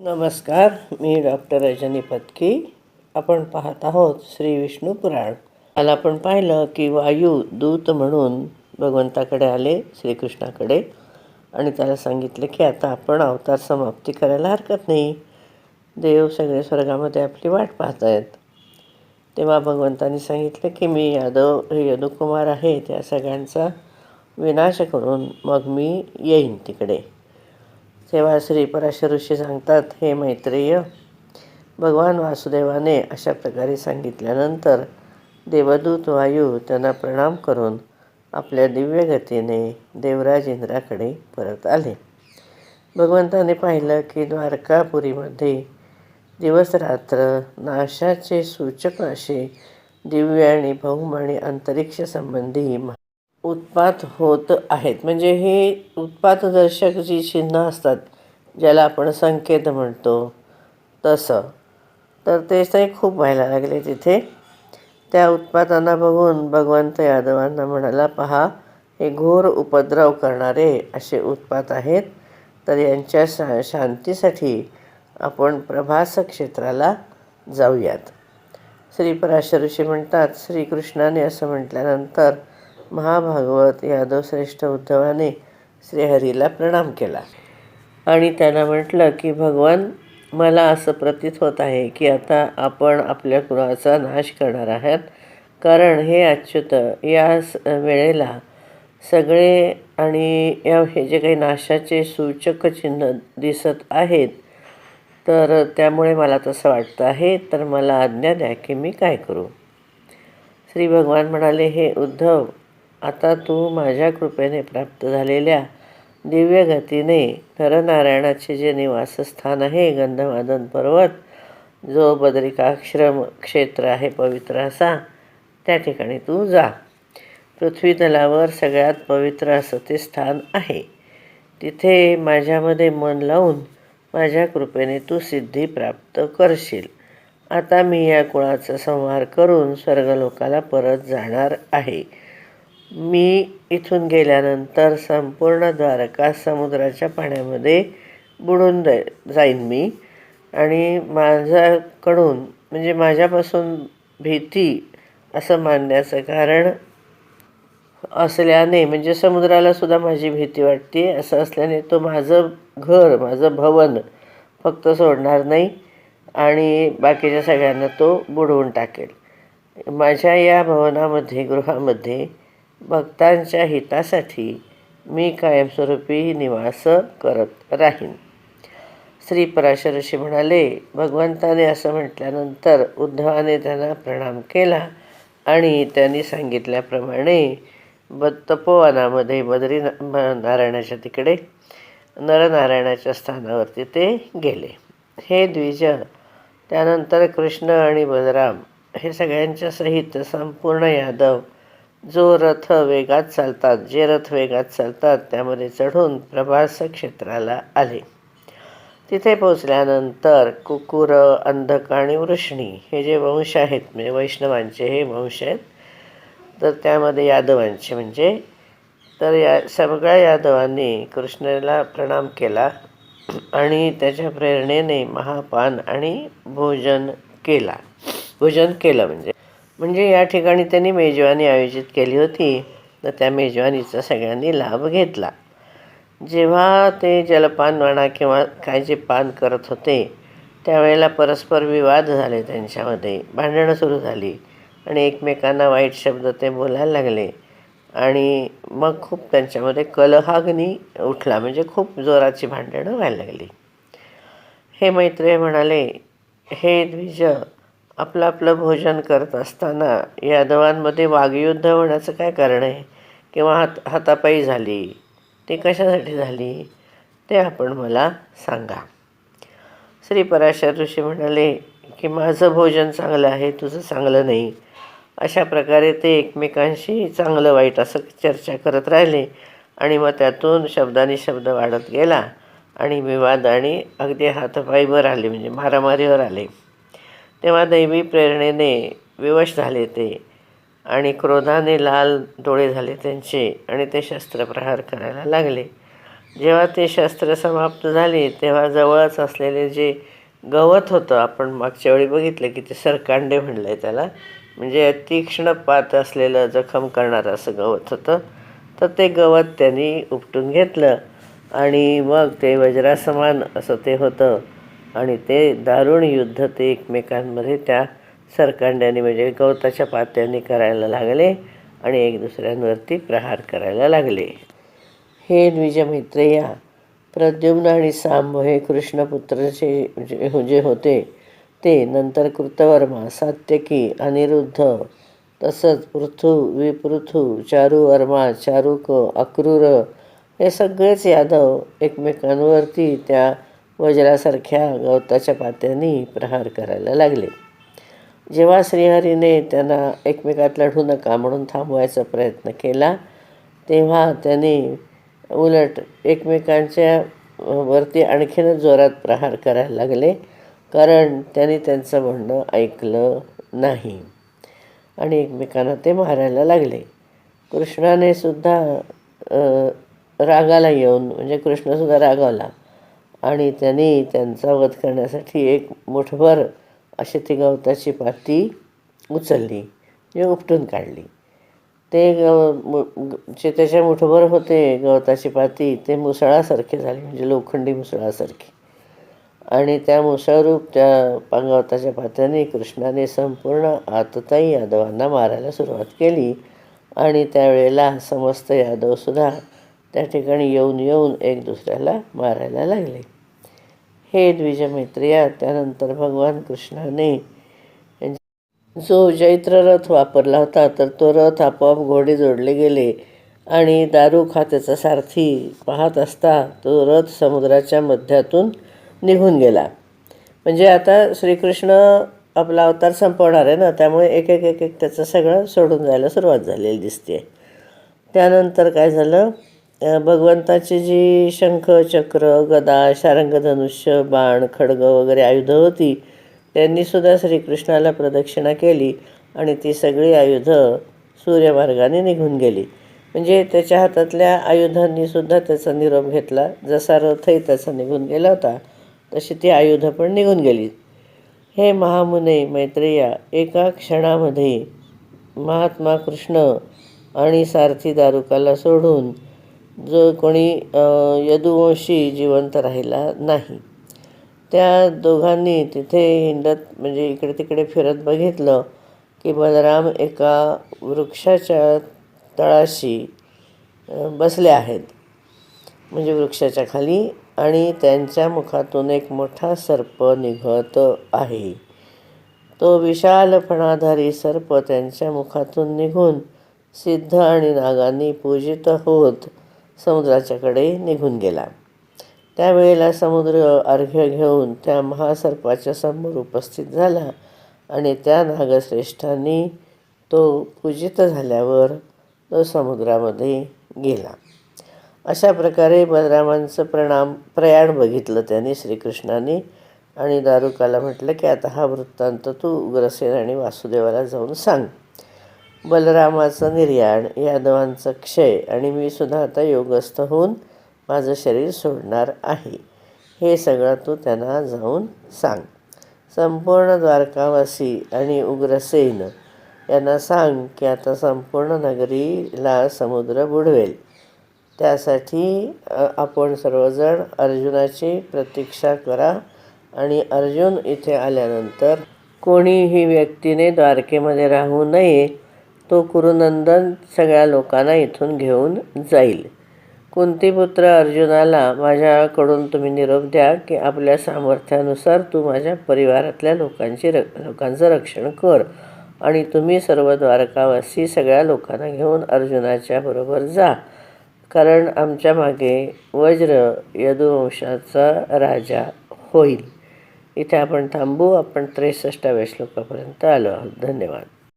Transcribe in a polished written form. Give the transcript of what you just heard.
नमस्कार, मी डॉक्टर रजनी पत्की. आपण पाहत आहोत श्री विष्णू पुराण. काल आपण पाहिलं की वायू दूत म्हणून भगवंताकडे आले, श्रीकृष्णाकडे, आणि त्याला सांगितले की आता आपण अवतार समाप्ती करायला हरकत नाही. देव सगळे स्वर्गामध्ये आपली वाट पाहत आहेत. तेव्हा भगवंतांनी सांगितलं की मी यदुकुमार आहे, त्या सगळ्यांचा विनाश करून मग मी येईन तिकडे. तेव्हा श्री पराशर ऋषी सांगतात, हे मैत्रेय, भगवान वासुदेवाने अशा प्रकारे सांगितल्यानंतर देवदूत वायू त्यांना प्रणाम करून आपल्या दिव्य गतीने देवराज इंद्राकडे परत आले. भगवंताने पाहिलं की द्वारकापुरीमध्ये दिवसरात्र नाशाचे सूचक असे दिव्य आणि भौम आणि अंतरिक्ष संबंधी उत्पात होत आहेत. म्हणजे हे उत्पातदर्शक जी चिन्ह असतात, ज्याला आपण संकेत म्हणतो तसं, तर ते खूप व्हायला लागले तिथे. त्या उत्पातांना बघून भगवंत यादवांना म्हणाला, पहा, हे घोर उपद्रव करणारे असे उत्पात आहेत, तर यांच्या शांतीसाठी आपण प्रभास क्षेत्राला जाऊयात. श्री पराशर ऋषी म्हणतात, श्रीकृष्णाने असं म्हटल्यानंतर महाभागवत यादवश्रेष्ठ उद्धवाने श्रीहरीला प्रणाम केला आणि त्यांना म्हटलं की भगवान, मला असं प्रतीत होत आहे की आता आपण आपल्या कुळाचा नाश करणार आहात, कारण हे अच्युत या वेळेला सगळे आणि हे जे काही नाशाचे सूचक चिन्ह दिसत आहेत, तर त्यामुळे मला तसं वाटतं आहे, तर मला आज्ञा द्या की मी काय करू. श्री भगवान म्हणाले, हे उद्धव, आता तू माझ्या कृपेने प्राप्त झालेल्या दिव्य गतीने नरनारायणाचे जे निवासस्थान आहे, गंधमादन पर्वत, जो बदरिकाश्रम क्षेत्र आहे पवित्र असा, त्या ठिकाणी तू जा. पृथ्वी तलावर सगळ्यात पवित्र असं ते स्थान आहे. तिथे माझ्यामध्ये मन लावून माझ्या कृपेने तू सिद्धी प्राप्त करशील. आता मी या कुळाचा संहार करून स्वर्गलोकाला परत जाणार आहे. मी इथून गेल्यानंतर संपूर्ण द्वारका समुद्राच्या पाण्यामध्ये बुडून जाईन मी. आणि माझ्याकडून म्हणजे माझ्यापासून भीती असं मानण्याचं कारण असल्याने, म्हणजे समुद्रालासुद्धा माझी भीती वाटते असं असल्याने, तो माझं घर, माझं भवन फक्त सोडणार नाही आणि बाकीच्या सगळ्यांना तो बुडवून टाकेल. माझ्या या भवनामध्ये, गृहामध्ये भक्तांच्या हितासाठी मी कायमस्वरूपी निवास करत राहीन. श्री पराशर ऋषी म्हणाले, भगवंताने असं म्हटल्यानंतर उद्धवाने त्यांना प्रणाम केला आणि त्यांनी सांगितल्याप्रमाणे तपोवनामध्ये नारायणाच्या तिकडे नरनारायणाच्या स्थानावरती ते गेले. हे द्विज, त्यानंतर कृष्ण आणि बलराम हे सगळ्यांच्या सहित संपूर्ण यादव जे रथ वेगात चालतात त्यामध्ये चढून प्रभास क्षेत्राला आले. तिथे पोचल्यानंतर कुकुर, अंधक आणि वृष्णी हे जे वंश आहेत, म्हणजे वैष्णवांचे हे वंश आहेत, तर त्यामध्ये यादवांचे म्हणजे, तर या सगळ्या यादवांनी कृष्णाला प्रणाम केला आणि त्याच्या प्रेरणेने महापान आणि भोजन केलं. म्हणजे या ठिकाणी त्यांनी मेजवानी आयोजित केली होती, तर त्या मेजवानीचा सगळ्यांनी लाभ घेतला. जेव्हा ते जलपान म्हणा किंवा काय जे पान करत होते, त्यावेळेला परस्पर विवाद झाले, त्यांच्यामध्ये भांडणं सुरू झाली आणि एकमेकांना वाईट शब्द ते बोलायला लागले आणि मग खूप त्यांच्यामध्ये कलहाग्नी उठला, म्हणजे खूप जोराची भांडणं व्हायला लागली. हे मैत्रेय म्हणाले, हे द्विज, आपलं भोजन करत असताना यादवांमध्ये वागयुद्ध होण्याचं काय कारण आहे, किंवा हातापायी झाली, ती कशासाठी झाली, ते आपण मला सांगा. श्री पराशर ऋषी म्हणाले की माझं भोजन चांगलं आहे, तुझं चांगलं नाही. अशा प्रकारे ते एकमेकांशी चांगलं वाईट असं चर्चा करत राहिले आणि मग त्यातून शब्दानी शब्द वाढत गेला आणि विवाद आणि अगदी हातापायीवर आले, म्हणजे मारामारीवर आले. तेव्हा दैवी प्रेरणेने विवश झाले ते आणि क्रोधाने लाल डोळे झाले त्यांचे आणि ते शस्त्रप्रहार करायला लागले. जेव्हा ते शस्त्र समाप्त झाली तेव्हा जवळच असलेले जे गवत होतं, आपण मागच्या वेळी बघितलं की ते सरकांडे म्हणलं आहे त्याला, म्हणजे तीक्ष्ण पात असलेलं जखम करणारं असं गवत होतं. तर ते गवत त्यांनी उपटून घेतलं आणि मग ते वज्रासमान असं ते होतं आणि ते दारुण युद्ध ते एकमेकांमध्ये त्या सरकांड्याने म्हणजे गवताच्या पात्यांनी करायला लागले आणि एक दुसऱ्यांवरती प्रहार करायला लागले. हे द्विजमैत्रेया, प्रद्युम्न आणि सांब हे कृष्णपुत्रचे जे होते ते, नंतर कृतवर्मा, सात्यकी, अनिरुद्ध, तसंच पृथू, विपृथू, चारुवर्मा, चारुक, अक्रूर हे सगळेच यादव एकमेकांवरती त्या वज्रासारख्या गवताच्या पात्यांनी प्रहार करायला लागले. जेव्हा श्रीहरीने त्यांना एकमेकात लढू नका म्हणून थांबवायचा प्रयत्न केला तेव्हा त्यांनी उलट एकमेकांच्या वरती आणखीनच जोरात प्रहार करायला लागले, कारण त्यांनी त्यांचं म्हणणं ऐकलं नाही आणि एकमेकांना ते मारायला लागले. कृष्णाने सुद्धा रागाला येऊन म्हणजे कृष्णसुद्धा रागावला आणि त्यांनी त्यांचा वध करण्यासाठी एक मुठभर अशी ती गवताची पाती उचलली म्हणजे उपटून काढली. ते जे त्याच्या मुठभर होते गवताची पाती ते मुसळासारखे झाले म्हणजे लोखंडी मुसळासारखे, आणि त्या मुसळरूप त्या गवताच्या पात्याने कृष्णाने संपूर्ण आततायी यादवांना मारायला सुरुवात केली आणि त्यावेळेला समस्त यादवसुद्धा त्या ठिकाणी येऊन येऊन एक दुसऱ्याला मारायला लागले. हे द्विजमैत्रेया, त्यानंतर भगवान कृष्णाने जो जैत्र रथ वापरला होता तर तो रथ आपोआप घोडे जोडले गेले आणि दारुक हा त्याचा सारथी पाहत असता तो रथ समुद्राच्या मध्यातून निघून गेला. म्हणजे आता श्रीकृष्ण आपला अवतार संपवणार आहे ना, त्यामुळे एक एक एक एक त्याचं सगळं सोडून जायला सुरुवात झालेली दिसते. त्यानंतर काय झालं, भगवंताची जी शंख, चक्र, गदा, शारंगधनुष्य, बाण, खड्ग वगैरे आयुधं होती त्यांनीसुद्धा श्रीकृष्णाला प्रदक्षिणा केली आणि ती सगळी आयुधं सूर्यमार्गाने निघून गेली. म्हणजे त्याच्या हातातल्या आयुधांनीसुद्धा त्याचा निरोप घेतला. जसा रथही त्याचा निघून गेला होता तशी ती आयुधं पण निघून गेली. हे महामुने मैत्रेया, एका क्षणामध्ये महात्मा कृष्ण आणि सारथी दारुकाला सोडून जो कोणी यदुवंशी जिवंत राहिला नाही. त्या दोघांनी तिथे हिंडत म्हणजे इकडे तिकडे फिरत बघितलं की बलराम एका वृक्षाच्या तळाशी बसले आहेत, म्हणजे वृक्षाच्या खाली, आणि त्यांच्या मुखातून एक मोठा सर्प निघत आहे. तो विशाल फणाधारी सर्प त्यांच्या मुखातून निघून सिद्ध आणि नागांनी पूजित होत समुद्राच्याकडे निघून गेला. त्यावेळेला समुद्र अर्घ्य घेऊन त्या महासर्पाच्या समोर उपस्थित झाला आणि त्या नागश्रेष्ठांनी तो पूजित झाल्यावर तो समुद्रामध्ये गेला. अशा प्रकारे बलरामांचं प्रयाण बघितलं त्यांनी श्रीकृष्णाने आणि दारुकाला म्हटलं की आता हा वृत्तांत तू उग्रसेन आणि वासुदेवाला जाऊन सांग. बलरामाचं निर्याण, यादवांचा क्षय आणि मी सुद्धा आता योगस्थ होऊन माझं शरीर सोडणार आहे, हे सगळं तू त्यांना जाऊन सांग. संपूर्ण द्वारकावासी आणि उग्रसेन यांना सांग की आता संपूर्ण नगरीला समुद्र बुडवेल. त्यासाठी आपण सर्वजण अर्जुनाची प्रतीक्षा करा आणि अर्जुन इथे आल्यानंतर कोणीही व्यक्तीने द्वारकेमध्ये राहू नये. तो कुरुनंदन सगळ्या लोकांना इथून घेऊन जाईल. कुंतीपुत्र अर्जुनाला माझ्याकडून तुम्ही निरोप द्या की आपल्या सामर्थ्यानुसार तू माझ्या परिवारातल्या लोकांचं रक्षण कर आणि तुम्ही सर्व द्वारकावासी सगळ्या लोकांना घेऊन अर्जुनाच्या बरोबर जा, कारण आमच्या मागे वज्र यदुवंशाचा राजा होईल. इथे आपण थांबू. आपण 63व्या श्लोकापर्यंत आलो आहोत. धन्यवाद.